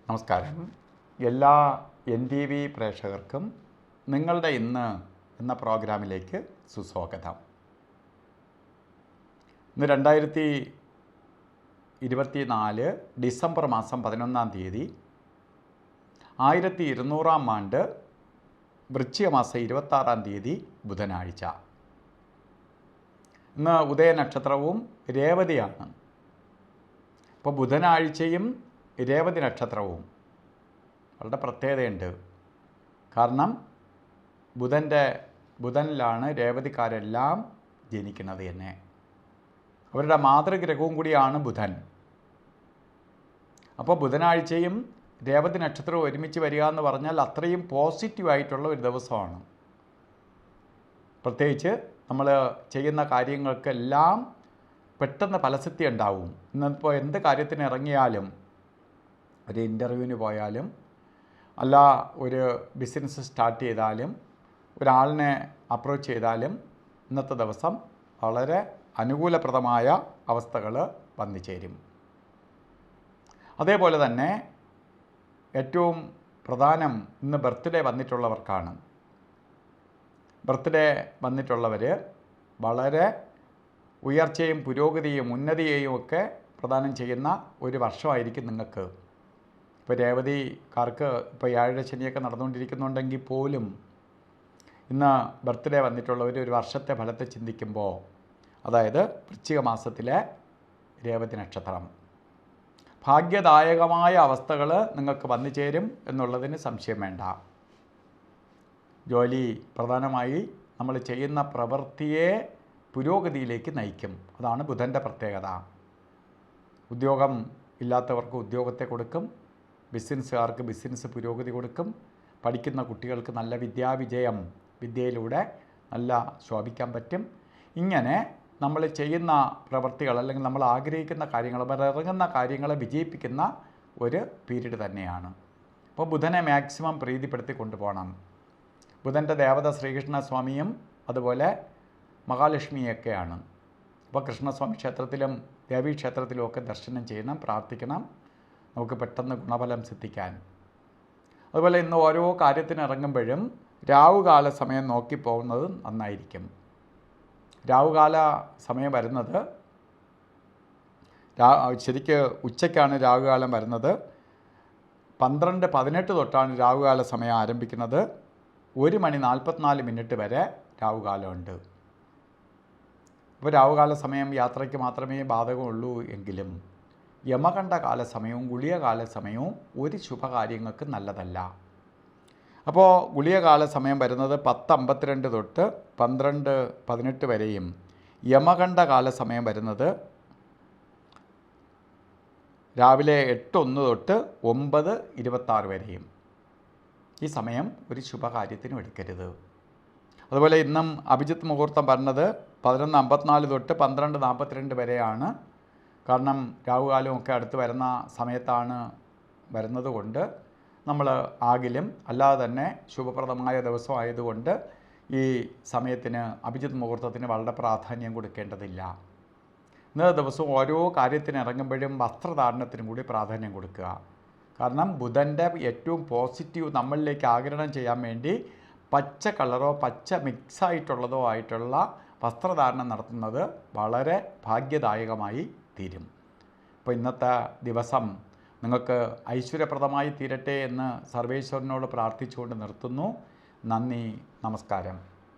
നമസ്കാരം. എല്ലാ NTV പ്രേക്ഷകർക്കും നിങ്ങളുടെ ഇന്ന് എന്ന പ്രോഗ്രാമിലേക്ക് സുസ്വാഗതം. ഇന്ന് 2024 ഡിസംബർ മാസം 11-ാം തീയതി 1200-ാം ആണ്ട് വൃശ്ചിക മാസം 26-ാം തീയതി ബുധനാഴ്ച. ഇന്ന് ഉദയനക്ഷത്രവും രേവതിയാണ്. അപ്പോൾ ബുധനാഴ്ചയും രേവതി നക്ഷത്രവും വളരെ പ്രത്യേകതയുണ്ട്. കാരണം ബുധനിലാണ് രേവതിക്കാരെല്ലാം ജനിക്കുന്നത് തന്നെ. അവരുടെ മാതൃഗ്രഹവും കൂടിയാണ് ബുധൻ. അപ്പോൾ ബുധനാഴ്ചയും രേവതി നക്ഷത്രവും ഒരുമിച്ച് വരിക എന്ന് പറഞ്ഞാൽ അത്രയും പോസിറ്റീവായിട്ടുള്ള ഒരു ദിവസമാണ്. പ്രത്യേകിച്ച് നമ്മൾ ചെയ്യുന്ന കാര്യങ്ങൾക്കെല്ലാം പെട്ടെന്ന് ഫലസിദ്ധി ഉണ്ടാവും. ഇന്നിപ്പോൾ എന്ത് കാര്യത്തിന് ഇറങ്ങിയാലും, ഒരു ഇൻ്റർവ്യൂവിന് പോയാലും, അല്ല ഒരു ബിസിനസ് സ്റ്റാർട്ട് ചെയ്താലും, ഒരാളിനെ അപ്രോച്ച് ചെയ്താലും ഇന്നത്തെ ദിവസം വളരെ അനുകൂലപ്രദമായ അവസ്ഥകൾ വന്നു ചേരും. അതേപോലെ തന്നെ ഏറ്റവും പ്രധാനം ഇന്ന് ബർത്ത്ഡേ വന്നിട്ടുള്ളവർക്കാണ്. ബർത്ത്ഡേ വന്നിട്ടുള്ളവർ വളരെ ഉയർച്ചയും പുരോഗതിയും ഉന്നതിയെയും ഒക്കെ പ്രദാനം ചെയ്യുന്ന ഒരു വർഷമായിരിക്കും നിങ്ങൾക്ക്. ഇപ്പോൾ രേവതിക്കാർക്ക് ഇപ്പോൾ ഏഴര ശനിയൊക്കെ നടന്നുകൊണ്ടിരിക്കുന്നുണ്ടെങ്കിൽ പോലും ഇന്ന് ബർത്ത്ഡേ വന്നിട്ടുള്ളവർ ഒരു വർഷത്തെ ഫലത്തെ ചിന്തിക്കുമ്പോൾ, അതായത് വൃശ്ചിക മാസത്തിലെ രേവതി നക്ഷത്രം, ഭാഗ്യദായകമായ അവസ്ഥകൾ നിങ്ങൾക്ക് വന്നു ചേരും എന്നുള്ളതിന് സംശയം വേണ്ട. ജോലി പ്രധാനമായി നമ്മൾ ചെയ്യുന്ന പ്രവൃത്തിയെ പുരോഗതിയിലേക്ക് നയിക്കും. അതാണ് ബുധൻ്റെ പ്രത്യേകത. ഉദ്യോഗം ഇല്ലാത്തവർക്ക് ഉദ്യോഗത്തെ കൊടുക്കും, ബിസിനസ്സുകാർക്ക് ബിസിനസ് പുരോഗതി കൊടുക്കും, പഠിക്കുന്ന കുട്ടികൾക്ക് നല്ല വിദ്യാവിജയം, വിദ്യയിലൂടെ നല്ല ശോഭിക്കാൻ പറ്റും. ഇങ്ങനെ നമ്മൾ ചെയ്യുന്ന പ്രവൃത്തികൾ, അല്ലെങ്കിൽ നമ്മൾ ആഗ്രഹിക്കുന്ന കാര്യങ്ങൾ, ഇറങ്ങുന്ന കാര്യങ്ങളെ വിജയിപ്പിക്കുന്ന ഒരു പീരീഡ് തന്നെയാണ്. അപ്പോൾ ബുധനെ മാക്സിമം പ്രീതിപ്പെടുത്തി കൊണ്ടുപോകണം. ബുധൻ്റെ ദേവത ശ്രീകൃഷ്ണസ്വാമിയും അതുപോലെ മഹാലക്ഷ്മിയൊക്കെയാണ്. അപ്പോൾ കൃഷ്ണസ്വാമി ക്ഷേത്രത്തിലും ദേവീക്ഷേത്രത്തിലും ഒക്കെ ദർശനം ചെയ്യണം, പ്രാർത്ഥിക്കണം, നമുക്ക് പെട്ടെന്ന് ഗുണഫലം സിദ്ധിക്കാൻ. അതുപോലെ ഇന്ന് ഓരോ കാര്യത്തിന് ഇറങ്ങുമ്പോഴും രാവുകാല സമയം നോക്കി പോകുന്നത് നന്നായിരിക്കും. രാവുകാല സമയം വരുന്നത് ശരിക്ക് ഉച്ചയ്ക്കാണ് രാവുകാലം വരുന്നത്. 12:18 തൊട്ടാണ് രാവുകാല സമയം ആരംഭിക്കുന്നത്. 1:44 വരെ രാവുകാലമുണ്ട്. അപ്പോൾ രാവുകാല സമയം യാത്രയ്ക്ക് മാത്രമേ ബാധകമുള്ളൂ എങ്കിലും യമകണ്ഠ കാല സമയവും ഗുളികകാല സമയവും ഒരു ശുഭകാര്യങ്ങൾക്ക് നല്ലതല്ല. അപ്പോൾ ഗുളികകാല സമയം വരുന്നത് 10:52 തൊട്ട് 12:18 വരെയും, യമകണ്ഠ കാല സമയം വരുന്നത് രാവിലെ 8:01 തൊട്ട് 9:26 വരെയും. ഈ സമയം ഒരു ശുഭകാര്യത്തിനും എടുക്കരുത്. അതുപോലെ ഇന്നും അഭിജിത്ത് മുഹൂർത്തം പറഞ്ഞത് 11:54 തൊട്ട് 12:42 വരെയാണ്. കാരണം രാവുകാലമൊക്കെ അടുത്ത് വരുന്ന സമയത്താണ് വരുന്നത് കൊണ്ട് നമ്മൾ ആകിലും അല്ലാതെ തന്നെ ശുഭപ്രദമായ ദിവസമായതുകൊണ്ട് ഈ സമയത്തിന്, അഭിജിത്ത് മുഹൂർത്തത്തിന് വളരെ പ്രാധാന്യം കൊടുക്കേണ്ടതില്ല. ഇന്നത്തെ ദിവസവും ഓരോ കാര്യത്തിന് ഇറങ്ങുമ്പോഴും വസ്ത്രധാരണത്തിനും കൂടി പ്രാധാന്യം കൊടുക്കുക. കാരണം ബുധൻ്റെ ഏറ്റവും പോസിറ്റീവ് നമ്മളിലേക്ക് ആഗിരണം ചെയ്യാൻ വേണ്ടി പച്ച കളറോ പച്ച മിക്സായിട്ടുള്ളതോ ആയിട്ടുള്ള വസ്ത്രധാരണം നടത്തുന്നത് വളരെ ഭാഗ്യദായകമായി തീരും. അപ്പോൾ ഇന്നത്തെ ദിവസം നിങ്ങൾക്ക് ഐശ്വര്യപ്രദമായി തീരട്ടെ എന്ന് സർവേശ്വരനോട് പ്രാർത്ഥിച്ചുകൊണ്ട് നിർത്തുന്നു. നന്ദി, നമസ്കാരം.